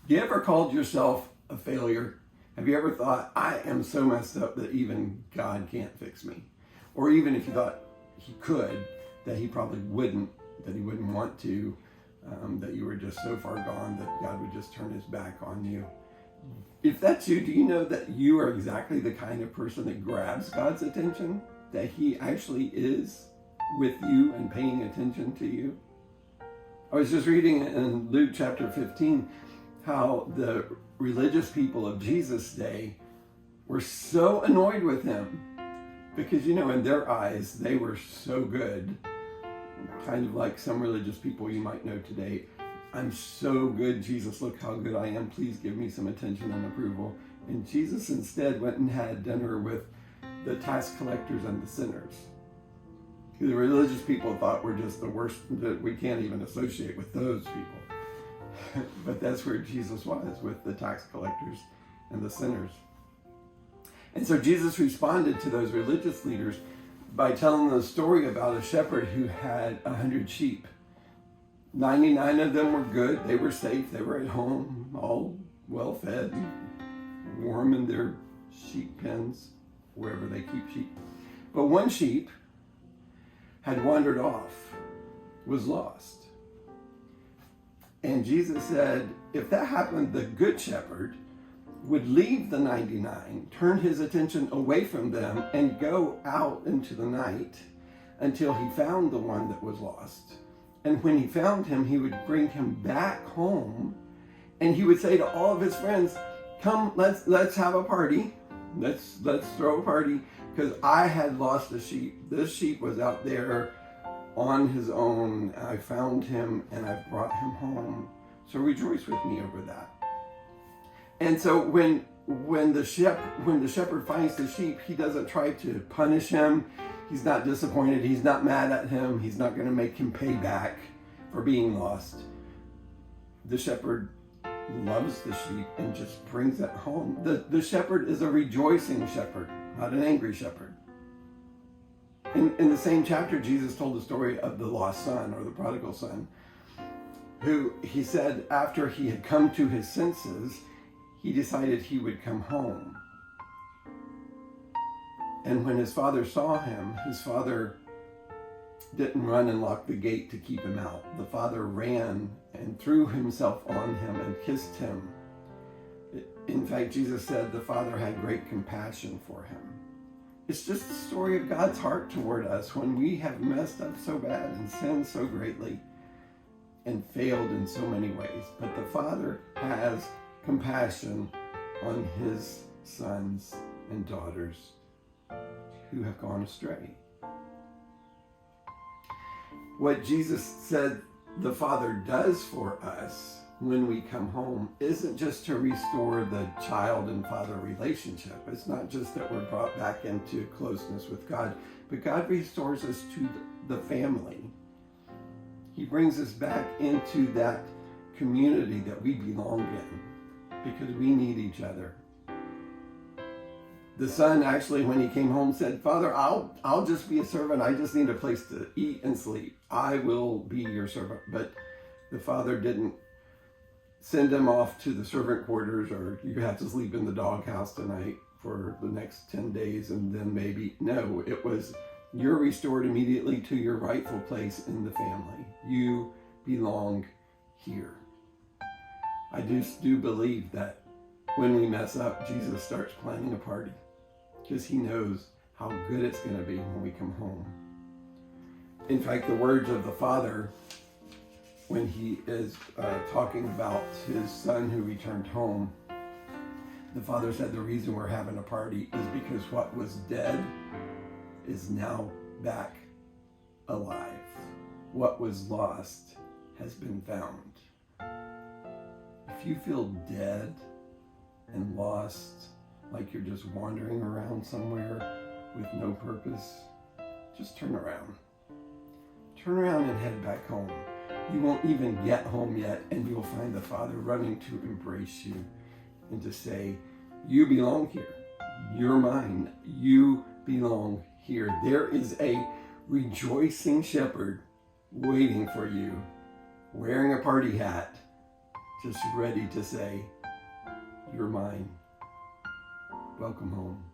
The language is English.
You ever called yourself a failure? Have you ever thought, I am so messed up that even God can't fix me? Or even if you thought he could, that he probably wouldn't, that he wouldn't want to, that you were just so far gone that God would just turn his back on you. If that's you, do you know that you are exactly the kind of person that grabs God's attention? That he actually is with you and paying attention to you? I was just reading in Luke chapter 15 how the religious people of Jesus' day were so annoyed with him because, in their eyes, they were so good. Kind of like some religious people you might know today. I'm so good, Jesus, look how good I am. Please give me some attention and approval. And Jesus instead went and had dinner with the tax collectors and the sinners. The religious people thought we're just the worst, that we can't even associate with those people. But that's where Jesus was, with the tax collectors and the sinners. And so Jesus responded to those religious leaders by telling them a story about a shepherd who had 100 sheep. 99 of them were good. They were safe. They were at home, all well fed, warm in their sheep pens, wherever they keep sheep. But one sheep had wandered off, was lost. And Jesus said, if that happened, the good shepherd would leave the 99, turn his attention away from them, and go out into the night until he found the one that was lost. And when he found him, he would bring him back home, and he would say to all of his friends, come, let's have a party. Let's throw a party, because I had lost a sheep. This sheep was out there on his own. I found him and I brought him home. So rejoice with me over that. And so when the shepherd finds the sheep, he doesn't try to punish him. He's not disappointed. He's not mad at him. He's not going to make him pay back for being lost. The shepherd loves the sheep and just brings it home. The shepherd is a rejoicing shepherd, not an angry shepherd. In the same chapter, Jesus told the story of the lost son, or the prodigal son, who he said after he had come to his senses, he decided he would come home. And when his father saw him, his father didn't run and lock the gate to keep him out. The father ran and threw himself on him and kissed him. In fact, Jesus said the father had great compassion for him. It's just the story of God's heart toward us when we have messed up so bad and sinned so greatly and failed in so many ways. But the Father has compassion on his sons and daughters who have gone astray. What Jesus said the Father does for us when we come home isn't just to restore the child and father relationship. It's not just that we're brought back into closeness with God, but God restores us to the family. He brings us back into that community that we belong in because we need each other. The son actually, when he came home, said, Father, I'll just be a servant. I just need a place to eat and sleep. I will be your servant. But the father didn't send him off to the servant quarters, or you have to sleep in the doghouse tonight for the next 10 days and then maybe. No, it was, you're restored immediately to your rightful place in the family. You belong here. I just do believe that when we mess up, Jesus starts planning a party because he knows how good it's going to be when we come home. In fact, the words of the Father, when he is talking about his son who returned home, the Father said the reason we're having a party is because what was dead is now back alive. What was lost has been found. If you feel dead and lost, like you're just wandering around somewhere with no purpose, just turn around. Turn around and head back home. You won't even get home yet, and you'll find the Father running to embrace you and to say, you belong here. You're mine. You belong here. There is a rejoicing shepherd waiting for you, wearing a party hat just ready to say, "You're mine. Welcome home."